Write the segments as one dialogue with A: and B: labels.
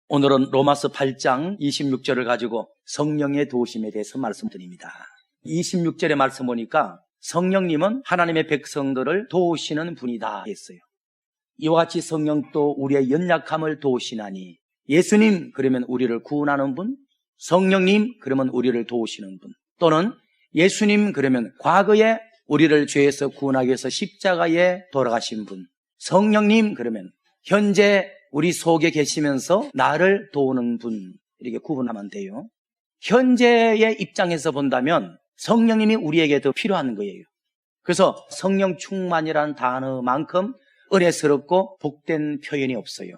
A: 오늘은 로마서 8장 26절을 가지고 성령의 도우심에 대해서 말씀드립니다. 26절의 말씀 보니까 성령님은 하나님의 백성들을 도우시는 분이다 했어요. 이와 같이 성령도 우리의 연약함을 도우시나니, 예수님 그러면 우리를 구원하는 분, 성령님 그러면 우리를 도우시는 분, 또는 예수님 그러면 과거에 우리를 죄에서 구원하기 위해서 십자가에 돌아가신 분, 성령님 그러면 현재 우리 속에 계시면서 나를 도우는 분, 이렇게 구분하면 돼요. 현재의 입장에서 본다면 성령님이 우리에게 더 필요한 거예요. 그래서 성령 충만이라는 단어만큼 은혜스럽고 복된 표현이 없어요.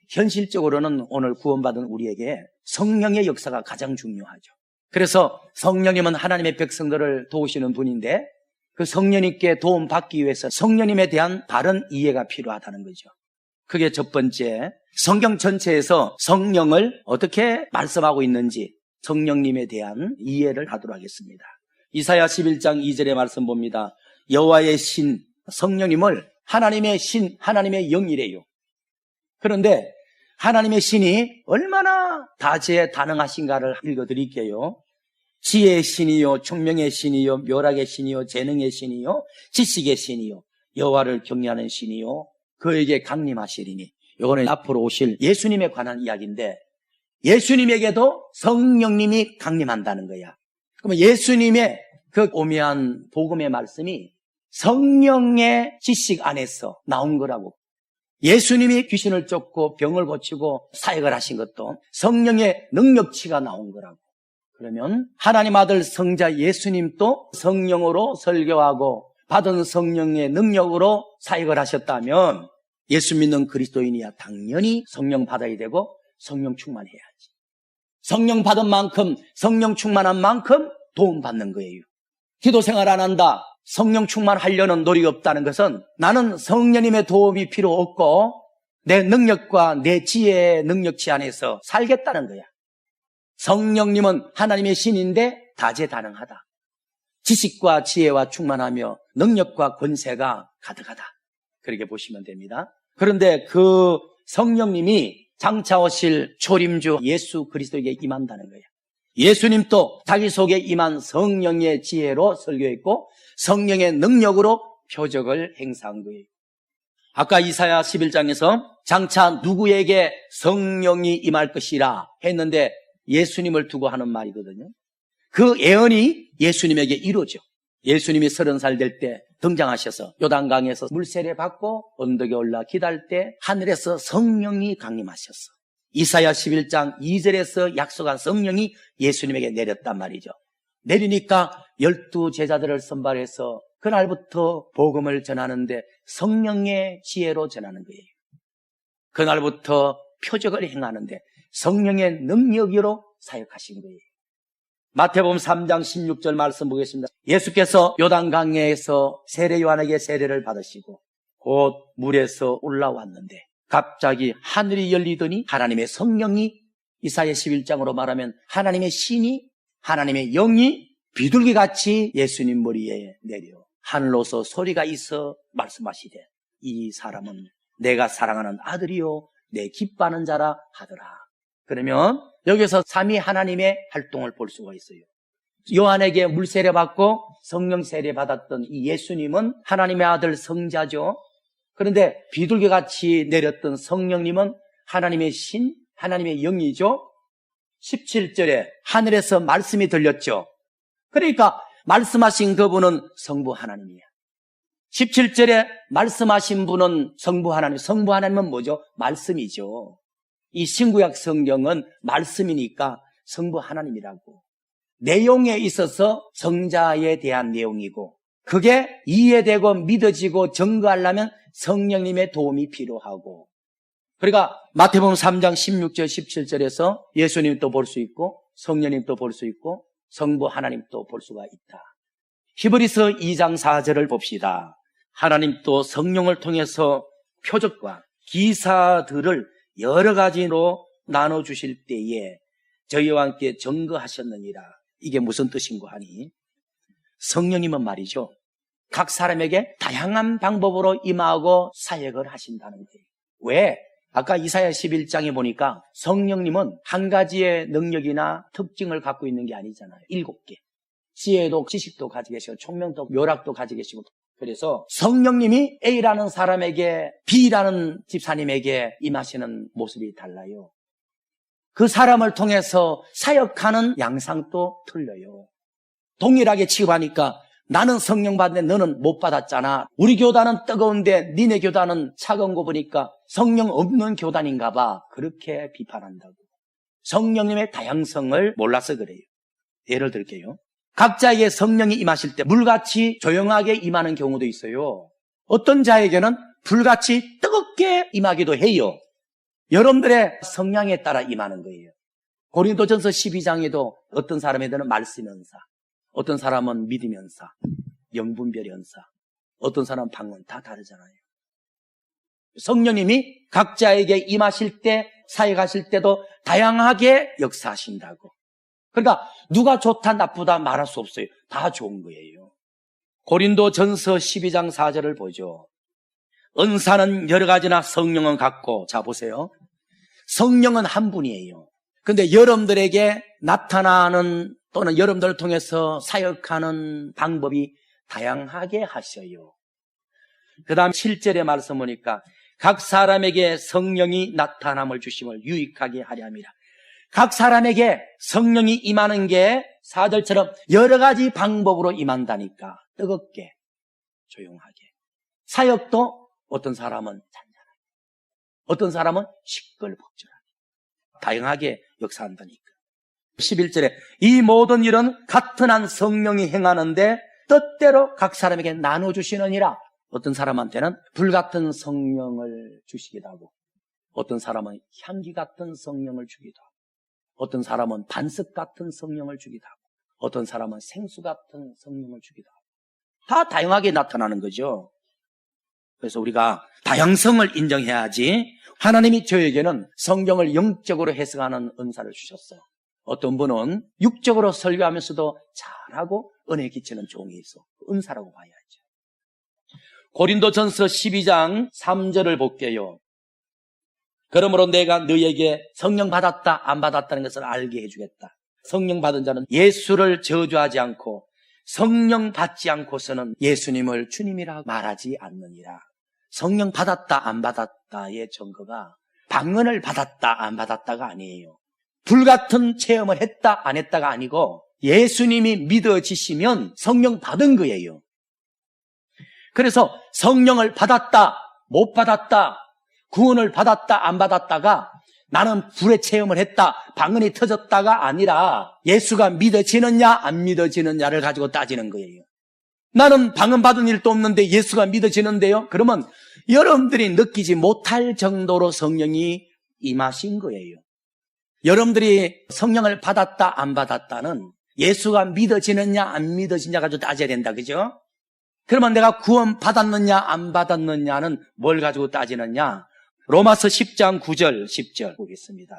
A: 현실적으로는 오늘 구원받은 우리에게 성령의 역사가 가장 중요하죠. 그래서 성령님은 하나님의 백성들을 도우시는 분인데, 그 성령님께 도움받기 위해서 성령님에 대한 바른 이해가 필요하다는 거죠. 그게 첫 번째, 성경 전체에서 성령을 어떻게 말씀하고 있는지 성령님에 대한 이해를 하도록 하겠습니다. 이사야 11장 2절의 말씀 봅니다. 여호와의 신, 성령님을 하나님의 신, 하나님의 영이래요. 그런데 하나님의 신이 얼마나 다재다능하신가를 읽어드릴게요. 지혜의 신이요, 총명의 신이요, 묘락의 신이요, 재능의 신이요, 지식의 신이요, 여호와를 경외하는 신이요, 그에게 강림하시리니. 이거는 앞으로 오실 예수님에 관한 이야기인데, 예수님에게도 성령님이 강림한다는 거야. 그러면 예수님의 그 오묘한 복음의 말씀이 성령의 지식 안에서 나온 거라고. 예수님이 귀신을 쫓고 병을 고치고 사역을 하신 것도 성령의 능력치가 나온 거라고. 그러면 하나님 아들 성자 예수님도 성령으로 설교하고 받은 성령의 능력으로 사역을 하셨다면 예수 믿는 그리스도인이야 당연히 성령 받아야 되고 성령 충만해야지. 성령 받은 만큼, 성령 충만한 만큼 도움받는 거예요. 기도 생활 안 한다, 성령 충만하려는 노력이 없다는 것은 나는 성령님의 도움이 필요 없고 내 능력과 내 지혜의 능력치 안에서 살겠다는 거야. 성령님은 하나님의 신인데 다재다능하다. 지식과 지혜와 충만하며 능력과 권세가 가득하다. 그렇게 보시면 됩니다. 그런데 그 성령님이 장차 오실 초림주 예수 그리스도에게 임한다는 거예요. 예수님도 자기 속에 임한 성령의 지혜로 설교했고 성령의 능력으로 표적을 행사한 거예요. 아까 이사야 11장에서 장차 누구에게 성령이 임할 것이라 했는데 예수님을 두고 하는 말이거든요. 그 예언이 예수님에게 이루어져. 예수님이 30살 될 때 등장하셔서 요단강에서 물세례 받고 언덕에 올라 기도할 때 하늘에서 성령이 강림하셨어. 이사야 11장 2절에서 약속한 성령이 예수님에게 내렸단 말이죠. 내리니까 12 제자들을 선발해서 그날부터 복음을 전하는데 성령의 지혜로 전하는 거예요. 그날부터 표적을 행하는데 성령의 능력으로 사역하신 거예요. 마태복음 3장 16절 말씀 보겠습니다. 예수께서 요단강에서 세례 요한에게 세례를 받으시고 곧 물에서 올라왔는데 갑자기 하늘이 열리더니 하나님의 성령이, 이사야 11장으로 말하면 하나님의 신이, 하나님의 영이 비둘기같이 예수님 머리에 내려 하늘로서 소리가 있어 말씀하시되 이 사람은 내가 사랑하는 아들이요 내 기뻐하는 자라 하더라. 그러면 여기서 삼위 하나님의 활동을 볼 수가 있어요. 요한에게 물세례 받고 성령 세례 받았던 이 예수님은 하나님의 아들 성자죠. 그런데 비둘기같이 내렸던 성령님은 하나님의 신, 하나님의 영이죠. 17절에 하늘에서 말씀이 들렸죠. 그러니까 말씀하신 그분은 성부 하나님이야. 17절에 말씀하신 분은 성부 하나님. 성부 하나님은 뭐죠? 말씀이죠. 이 신구약 성경은 말씀이니까 성부 하나님이라고. 내용에 있어서 성자에 대한 내용이고 그게 이해되고 믿어지고 증거하려면 성령님의 도움이 필요하고, 그러니까 마태복음 3장 16절 17절에서 예수님도 볼 수 있고 성령님도 볼 수 있고 성부 하나님도 볼 수가 있다. 히브리서 2장 4절을 봅시다. 하나님도 성령을 통해서 표적과 기사들을 여러 가지로 나눠주실 때에 저희와 함께 증거하셨느니라. 이게 무슨 뜻인고 하니, 성령님은 말이죠, 각 사람에게 다양한 방법으로 임하고 사역을 하신다는 거예요. 왜? 아까 이사야 11장에 보니까 성령님은 한 가지의 능력이나 특징을 갖고 있는 게 아니잖아요. 7개. 지혜도 지식도 가지고 계시고 총명도 묘락도 가지고 계시고, 그래서 성령님이 A라는 사람에게 B라는 집사님에게 임하시는 모습이 달라요. 그 사람을 통해서 사역하는 양상도 틀려요. 동일하게 취급하니까 나는 성령 받는데 너는 못 받았잖아. 우리 교단은 뜨거운데 니네 교단은 차가운 거 보니까 성령 없는 교단인가 봐. 그렇게 비판한다고. 성령님의 다양성을 몰라서 그래요. 예를 들게요. 각자에게 성령이 임하실 때 물같이 조용하게 임하는 경우도 있어요. 어떤 자에게는 불같이 뜨겁게 임하기도 해요. 여러분들의 성향에 따라 임하는 거예요. 고린도전서 12장에도 어떤 사람에게는 말씀 연사, 어떤 사람은 믿음 연사, 영분별 연사, 어떤 사람은 방언, 다 다르잖아요. 성령님이 각자에게 임하실 때, 사역하실 때도 다양하게 역사하신다고. 그러니까 누가 좋다 나쁘다 말할 수 없어요. 다 좋은 거예요. 고린도전서 12장 4절을 보죠. 은사는 여러 가지나 성령은 같고, 자 보세요. 성령은 한 분이에요. 근데 여러분들에게 나타나는 또는 여러분들을 통해서 사역하는 방법이 다양하게 하셔요. 그 다음 7절의 말씀 보니까 각 사람에게 성령이 나타남을 주심을 유익하게 하려 함이라. 각 사람에게 성령이 임하는 게 4절처럼 여러 가지 방법으로 임한다니까. 뜨겁게, 조용하게. 사역도 어떤 사람은 잔잔하게, 어떤 사람은 시끌벅적하게, 다양하게 역사한다니까. 11절에 이 모든 일은 같은 한 성령이 행하는데 뜻대로 각 사람에게 나눠주시느니라. 어떤 사람한테는 불같은 성령을 주시기도 하고, 어떤 사람은 향기 같은 성령을 주기도 하고, 어떤 사람은 반석 같은 성령을 주기도 하고, 어떤 사람은 생수 같은 성령을 주기도 하고, 다 다양하게 나타나는 거죠. 그래서 우리가 다양성을 인정해야지. 하나님이 저에게는 성경을 영적으로 해석하는 은사를 주셨어요. 어떤 분은 육적으로 설교하면서도 잘하고 은혜 끼치는 종이 있어. 은사라고 봐야죠. 고린도전서 12장 3절을 볼게요. 그러므로 내가 너에게 성령 받았다 안 받았다는 것을 알게 해주겠다. 성령 받은 자는 예수를 저주하지 않고 성령 받지 않고서는 예수님을 주님이라 말하지 않느니라. 성령 받았다 안 받았다의 증거가 방언을 받았다 안 받았다가 아니에요. 불같은 체험을 했다 안 했다가 아니고 예수님이 믿어지시면 성령 받은 거예요. 그래서 성령을 받았다 못 받았다, 구원을 받았다 안 받았다가 나는 불의 체험을 했다, 방언이 터졌다가 아니라 예수가 믿어지느냐 안 믿어지느냐를 가지고 따지는 거예요. 나는 방언 받은 일도 없는데 예수가 믿어지는데요? 그러면 여러분들이 느끼지 못할 정도로 성령이 임하신 거예요. 여러분들이 성령을 받았다 안 받았다는 예수가 믿어지느냐 안 믿어지느냐 가지고 따져야 된다, 그죠? 그러면 내가 구원 받았느냐 안 받았느냐는 뭘 가지고 따지느냐? 로마서 10장 9절 10절 보겠습니다.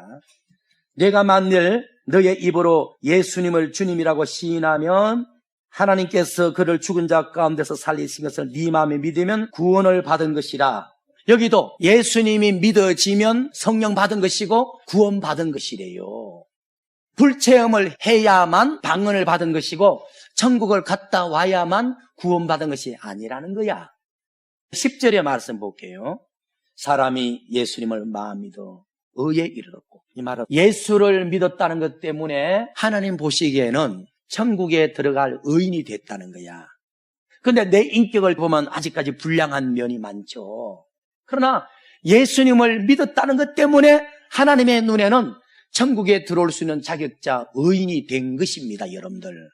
A: 내가 만일 너의 입으로 예수님을 주님이라고 시인하면 하나님께서 그를 죽은 자 가운데서 살리신 것을 네 마음에 믿으면 구원을 받은 것이라. 여기도 예수님이 믿어지면 성령 받은 것이고 구원 받은 것이래요. 불체험을 해야만 방언을 받은 것이고 천국을 갔다 와야만 구원 받은 것이 아니라는 거야. 10절의 말씀 볼게요. 사람이 예수님을 마음 믿어 의에 이르렀고, 이 말은 예수를 믿었다는 것 때문에 하나님 보시기에는 천국에 들어갈 의인이 됐다는 거야. 근데 내 인격을 보면 아직까지 불량한 면이 많죠. 그러나 예수님을 믿었다는 것 때문에 하나님의 눈에는 천국에 들어올 수 있는 자격자 의인이 된 것입니다, 여러분들.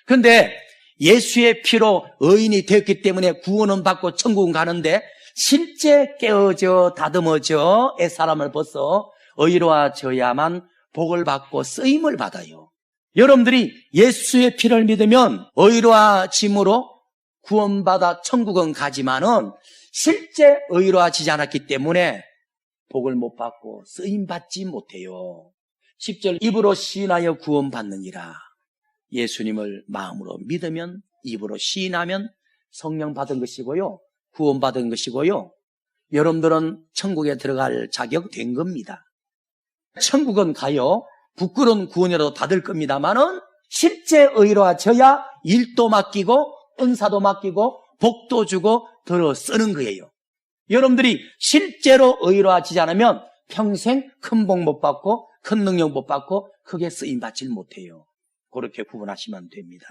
A: 그런데 예수의 피로 의인이 되었기 때문에 구원은 받고 천국은 가는데 실제 깨어져 다듬어져 사람을 벗어 의로워져야만 복을 받고 쓰임을 받아요. 여러분들이 예수의 피를 믿으면 의로워짐으로 구원받아 천국은 가지만은 실제 의로워지지 않았기 때문에 복을 못 받고 쓰임받지 못해요. 10절 입으로 시인하여 구원받느니라. 예수님을 마음으로 믿으면, 입으로 시인하면 성령 받은 것이고요, 구원받은 것이고요, 여러분들은 천국에 들어갈 자격 된 겁니다. 천국은 가요. 부끄러운 구원이라도 받을 겁니다만은 실제 의로워져야 일도 맡기고 은사도 맡기고 복도 주고 들어 쓰는 거예요. 여러분들이 실제로 의로워지지 않으면 평생 큰 복 못 받고 큰 능력 못 받고 크게 쓰임 받질 못해요. 그렇게 구분하시면 됩니다.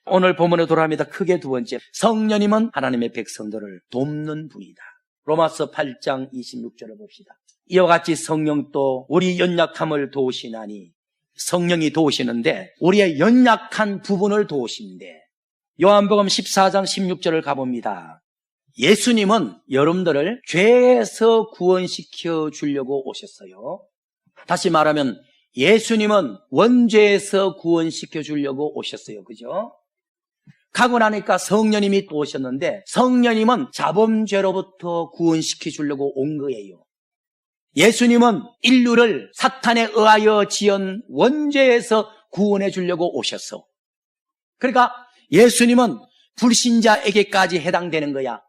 A: 오늘 본문에 돌아갑니다. 크게 두 번째, 성령님은 하나님의 백성들을 돕는 분이다. 로마서 8장 26절을 봅시다. 이와 같이 성령도 우리 연약함을 도우시나니, 성령이 도우시는데 우리의 연약한 부분을 도우시는데, 요한복음 14장 16절을 가봅니다. 예수님은 여러분들을 죄에서 구원시켜 주려고 오셨어요. 다시 말하면 예수님은 원죄에서 구원시켜 주려고 오셨어요. 그죠? 가고 나니까 성령님이 또 오셨는데, 성령님은 자범죄로부터 구원시켜 주려고 온 거예요. 예수님은 인류를 사탄에 의하여 지은 원죄에서 구원해 주려고 오셨어. 그러니까 예수님은 불신자에게까지 해당되는 거야.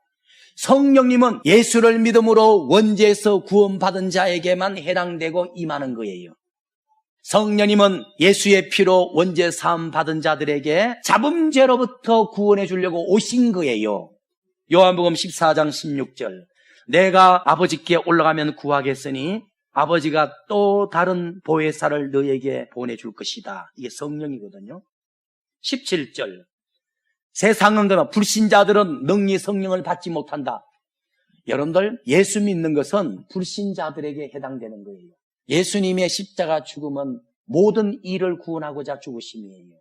A: 성령님은 예수를 믿음으로 원죄에서 구원받은 자에게만 해당되고 임하는 거예요. 성령님은 예수의 피로 원죄 사함 받은 자들에게 자범죄로부터 구원해 주려고 오신 거예요. 요한복음 14장 16절, 내가 아버지께 올라가면 구하겠으니 아버지가 또 다른 보혜사를 너에게 보내줄 것이다. 이게 성령이거든요. 17절, 세상은 그러나 불신자들은 능히 성령을 받지 못한다. 여러분들, 예수 믿는 것은 불신자들에게 해당되는 거예요. 예수님의 십자가 죽음은 모든 일을 구원하고자 죽으심이에요.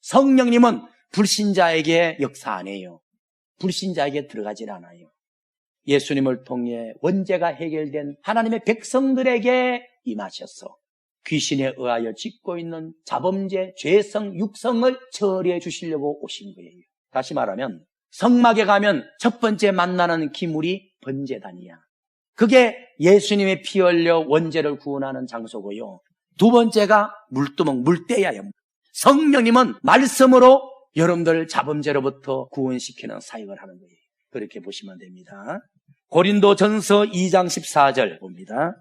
A: 성령님은 불신자에게 역사 안 해요. 불신자에게 들어가질 않아요. 예수님을 통해 원죄가 해결된 하나님의 백성들에게 임하셔서 귀신에 의하여 짓고 있는 자범죄, 죄성, 육성을 처리해 주시려고 오신 거예요. 다시 말하면 성막에 가면 첫 번째 만나는 기물이 번제단이야. 그게 예수님의 피 흘려 원죄를 구원하는 장소고요. 두 번째가 물두멍, 물대야요. 성령님은 말씀으로 여러분들 자범죄로부터 구원시키는 사역을 하는 거예요. 그렇게 보시면 됩니다. 고린도전서 2장 14절 봅니다.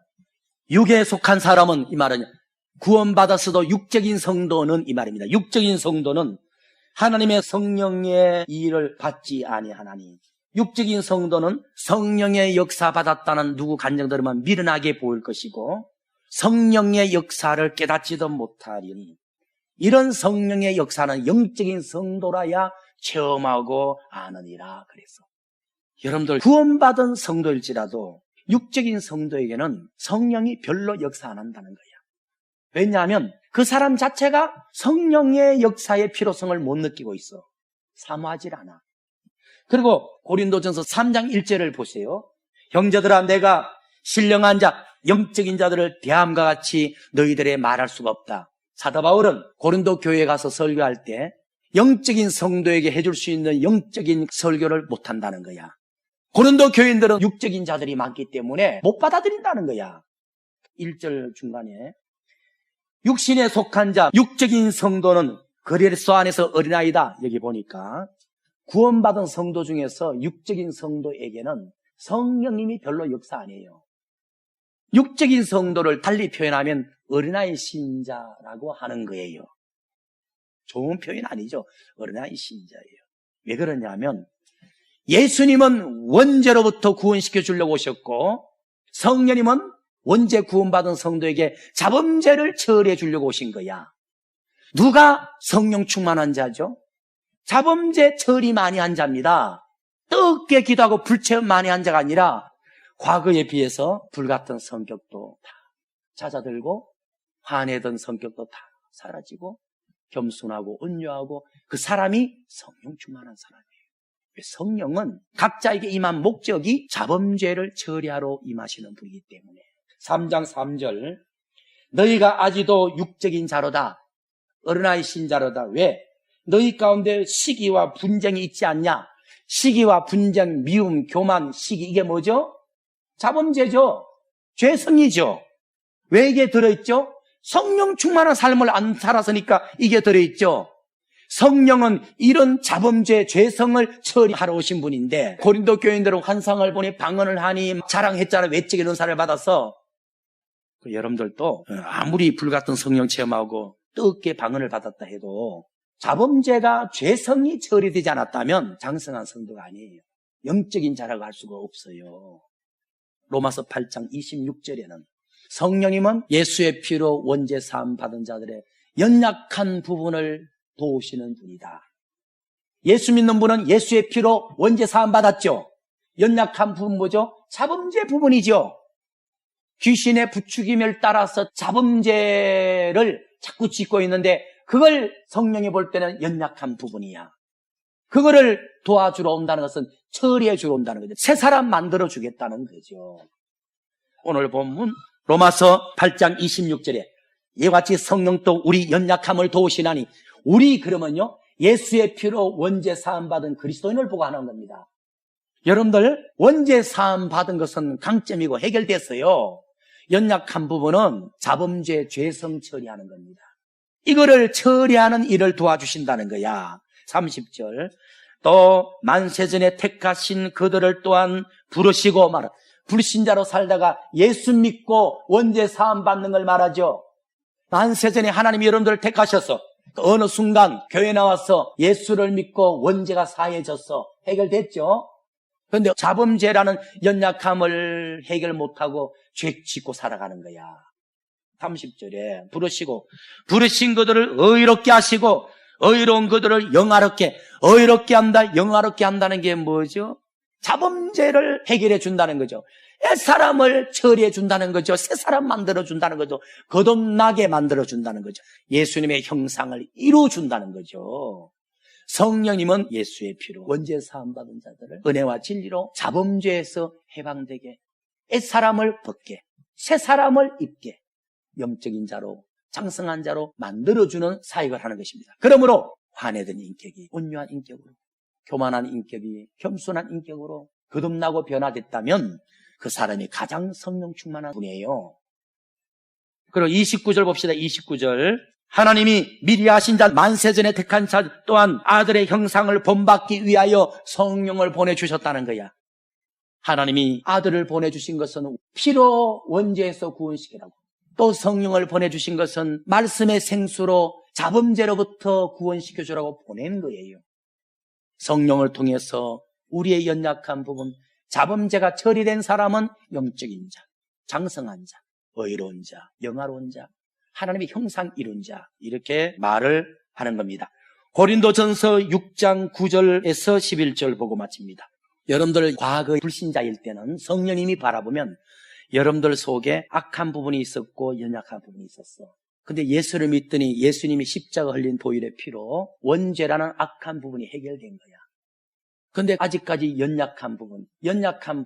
A: 육에 속한 사람은, 이 말은 구원받았어도 육적인 성도는 이 말입니다. 육적인 성도는 하나님의 성령의 일을 받지 아니하나니, 육적인 성도는 성령의 역사 받았다는 누구 간증들만 미련하게 보일 것이고 성령의 역사를 깨닫지도 못하리니, 이런 성령의 역사는 영적인 성도라야 체험하고 아느니라. 그래서 여러분들, 구원받은 성도일지라도 육적인 성도에게는 성령이 별로 역사 안 한다는 거야. 왜냐하면 그 사람 자체가 성령의 역사의 필요성을 못 느끼고 있어. 사모하질 않아. 그리고 고린도전서 3장 1절을 보세요. 형제들아, 내가 신령한 자, 영적인 자들을 대함과 같이 너희들에 말할 수가 없다. 사도 바울은 고린도 교회에 가서 설교할 때 영적인 성도에게 해줄 수 있는 영적인 설교를 못한다는 거야. 고린도 교인들은 육적인 자들이 많기 때문에 못 받아들인다는 거야. 1절 중간에 육신에 속한 자, 육적인 성도는 그리스도 안에서 어린아이다. 여기 보니까 구원받은 성도 중에서 육적인 성도에게는 성령님이 별로 역사 안 해요. 육적인 성도를 달리 표현하면 어린아이 신자라고 하는 거예요. 좋은 표현 아니죠. 어린아이 신자예요. 왜 그러냐면 예수님은 원죄로부터 구원시켜 주려고 오셨고 성령님은 원죄 구원받은 성도에게 자범죄를 처리해 주려고 오신 거야. 누가 성령 충만한 자죠? 자범죄 처리 많이 한 자입니다. 뜨겁게 기도하고 불체험 많이 한 자가 아니라 과거에 비해서 불같은 성격도 다 잦아들고 화내던 성격도 다 사라지고 겸손하고 온유하고 그 사람이 성령 충만한 사람이에요. 성령은 각자에게 임한 목적이 자범죄를 처리하러 임하시는 분이기 때문에 3장 3절, 너희가 아직도 육적인 자로다. 어린아이 신자로다. 왜? 너희 가운데 시기와 분쟁이 있지 않냐? 시기와 분쟁, 미움, 교만, 시기, 이게 뭐죠? 자범죄죠. 죄성이죠. 왜 이게 들어있죠? 성령 충만한 삶을 안 살았으니까 이게 들어있죠. 성령은 이런 자범죄, 죄성을 처리하러 오신 분인데, 고린도 교인들은 환상을 보니 방언을 하니 자랑했잖아요. 외적인 은사를 받아서. 여러분들도 아무리 불같은 성령 체험하고 뜨겁게 방언을 받았다 해도 자범죄가 죄성이 처리되지 않았다면 장성한 성도가 아니에요. 영적인 자라고 할 수가 없어요. 로마서 8장 26절에는 성령님은 예수의 피로 원죄 사함 받은 자들의 연약한 부분을 도우시는 분이다. 예수 믿는 분은 예수의 피로 원죄 사함 받았죠. 연약한 부분 뭐죠? 자범죄 부분이죠. 귀신의 부추김을 따라서 자범죄를 자꾸 짓고 있는데 그걸 성령이 볼 때는 연약한 부분이야. 그거를 도와주러 온다는 것은 처리해 주러 온다는 거죠. 새 사람 만들어 주겠다는 거죠. 오늘 본문 로마서 8장 26절에 이와 같이 성령도 우리 연약함을 도우시나니, 우리 그러면요 예수의 피로 원죄 사함 받은 그리스도인을 보고 하는 겁니다. 여러분들 원죄 사함 받은 것은 강점이고 해결됐어요. 연약한 부분은 자범죄 죄성 처리하는 겁니다. 이거를 처리하는 일을 도와주신다는 거야. 30절 또 만세전에 택하신 그들을 또한 부르시고 말하, 불신자로 살다가 예수 믿고 원죄 사함 받는 걸 말하죠. 만세전에 하나님이 여러분들을 택하셔서 어느 순간 교회 나와서 예수를 믿고 원죄가 사해졌어. 해결됐죠. 그런데 자범죄라는 연약함을 해결 못하고 죄 짓고 살아가는 거야. 30절에 부르시고 부르신 그들을 의롭게 하시고 의로운 그들을 의롭게 한다. 영화롭게 한다는 게 뭐죠? 자범죄를 해결해 준다는 거죠. 사람을 처리해 준다는 거죠. 새 사람 만들어 준다는 거죠. 거듭나게 만들어 준다는 거죠. 예수님의 형상을 이루어 준다는 거죠. 성령님은 예수의 피로 원죄 사함 받은 자들을 은혜와 진리로 자범죄에서 해방되게, 사람을 벗게, 새 사람을 입게, 영적인 자로, 장성한 자로 만들어주는 사역을 하는 것입니다. 그러므로 환해된 인격이 온유한 인격으로, 교만한 인격이 겸손한 인격으로 거듭나고 변화됐다면 그 사람이 가장 성령 충만한 분이에요. 그리고 29절 봅시다. 29절 하나님이 미리 하신 자 만세전에 택한 자 또한 아들의 형상을 본받기 위하여 성령을 보내주셨다는 거야. 하나님이 아들을 보내주신 것은 피로 원죄에서 구원시키라고, 또 성령을 보내주신 것은 말씀의 생수로 자범죄로부터 구원시켜주라고 보낸 거예요. 성령을 통해서 우리의 연약한 부분, 자범죄가 처리된 사람은 영적인 자, 장성한 자, 의로운 자, 영화로운 자, 하나님의 형상 이룬 자, 이렇게 말을 하는 겁니다. 고린도전서 6장 9절에서 11절 보고 마칩니다. 여러분들 과거의 불신자일 때는 성령님이 바라보면 여러분들 속에 악한 부분이 있었고 연약한 부분이 있었어. 근데 예수를 믿더니 예수님이 십자가 흘린 보혈의 피로 원죄라는 악한 부분이 해결된 거야. 근데 아직까지 연약한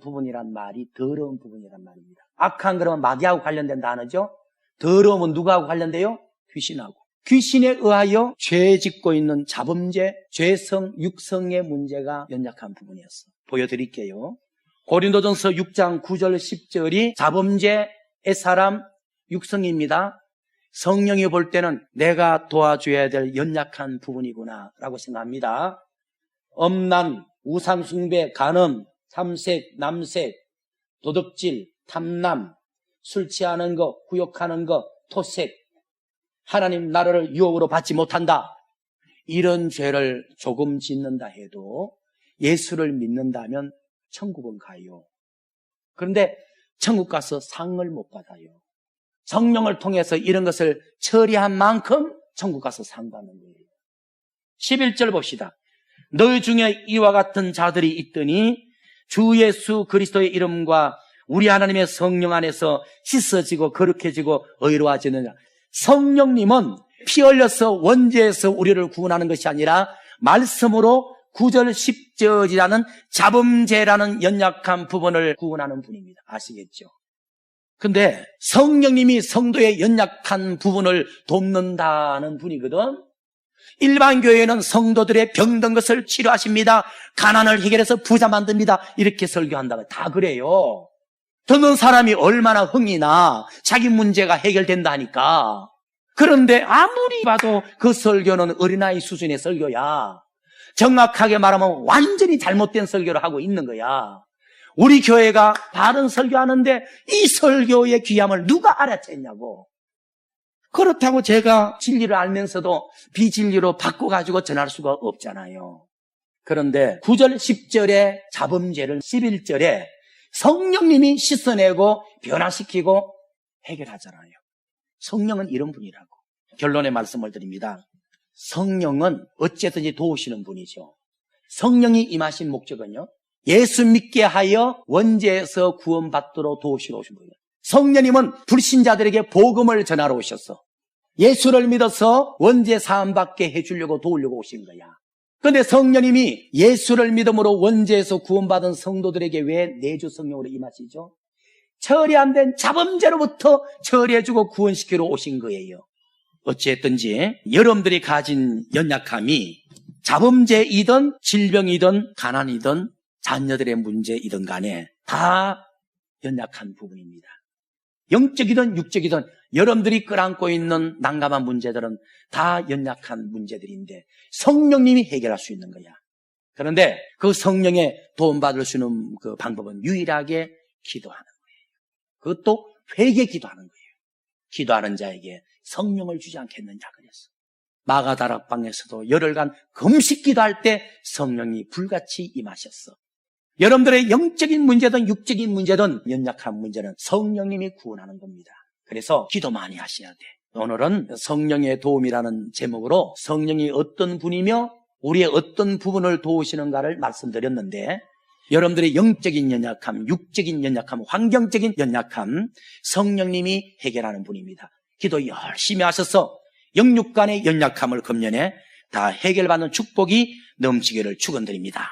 A: 부분이란 말이 더러운 부분이란 말입니다. 악한 그러면 마귀하고 관련된 단어죠. 더러움은 누구하고 관련돼요? 귀신하고. 귀신에 의하여 죄 짓고 있는 자범죄, 죄성, 육성의 문제가 연약한 부분이었어. 보여드릴게요. 고린도전서 6장 9절 10절이 자범죄의 사람 육성입니다. 성령이 볼 때는 내가 도와줘야 될 연약한 부분이구나 라고 생각합니다. 엄난, 우상숭배, 간음, 탐색, 남색, 도덕질, 탐남, 술 취하는 것, 구욕하는 것, 토색, 하나님 나라를 유혹으로 받지 못한다. 이런 죄를 조금 짓는다 해도 예수를 믿는다면 천국은 가요. 그런데 천국 가서 상을 못 받아요. 성령을 통해서 이런 것을 처리한 만큼 천국 가서 상 받는 거예요. 11절 봅시다. 너희 중에 이와 같은 자들이 있더니 주 예수 그리스도의 이름과 우리 하나님의 성령 안에서 씻어지고 거룩해지고 의로워지느냐. 성령님은 피 흘려서 원죄에서 우리를 구원하는 것이 아니라 말씀으로 9절 10절이라는 자범죄라는 연약한 부분을 구원하는 분입니다. 아시겠죠? 근데 성령님이 성도의 연약한 부분을 돕는다는 분이거든. 일반 교회는 성도들의 병든 것을 치료하십니다. 가난을 해결해서 부자 만듭니다. 이렇게 설교한다고 다 그래요. 듣는 사람이 얼마나 흥이 나 자기 문제가 해결된다니까. 그런데 아무리 봐도 그 설교는 어린아이 수준의 설교야. 정확하게 말하면 완전히 잘못된 설교를 하고 있는 거야. 우리 교회가 바른 설교하는데 이 설교의 귀함을 누가 알아챘냐고. 그렇다고 제가 진리를 알면서도 비진리로 바꿔가지고 전할 수가 없잖아요. 그런데 9절, 10절에 자범죄를 11절에 성령님이 씻어내고 변화시키고 해결하잖아요. 성령은 이런 분이라고. 결론의 말씀을 드립니다. 성령은 어쨌든지 도우시는 분이죠. 성령이 임하신 목적은요, 예수 믿게 하여 원죄에서 구원받도록 도우시러 오신 분이에요. 성령님은 불신자들에게 복음을 전하러 오셨어. 예수를 믿어서 원죄 사함받게 해주려고 도우려고 오신 거야. 그런데 성령님이 예수를 믿음으로 원죄에서 구원받은 성도들에게 왜 내주 성령으로 임하시죠? 처리 안 된 자범죄로부터 처리해주고 구원시키러 오신 거예요. 어찌했든지 여러분들이 가진 연약함이 자범죄이든 질병이든 가난이든 자녀들의 문제이든 간에 다 연약한 부분입니다. 영적이든 육적이든 여러분들이 끌안고 있는 난감한 문제들은 다 연약한 문제들인데 성령님이 해결할 수 있는 거야. 그런데 그 성령의 도움받을 수 있는 그 방법은 유일하게 기도하는 거예요. 그것도 회개 기도하는 거예요. 기도하는 자에게 성령을 주지 않겠느냐 그랬어. 마가다락방에서도 열흘간 금식 기도할 때 성령이 불같이 임하셨어. 여러분들의 영적인 문제든 육적인 문제든 연약한 문제는 성령님이 구원하는 겁니다. 그래서 기도 많이 하셔야 돼. 오늘은 성령의 도움이라는 제목으로 성령이 어떤 분이며 우리의 어떤 부분을 도우시는가를 말씀드렸는데, 여러분들의 영적인 연약함, 육적인 연약함, 환경적인 연약함 성령님이 해결하는 분입니다. 기도 열심히 하셔서 영육 간의 연약함을 금년에 다 해결받는 축복이 넘치기를 축원드립니다.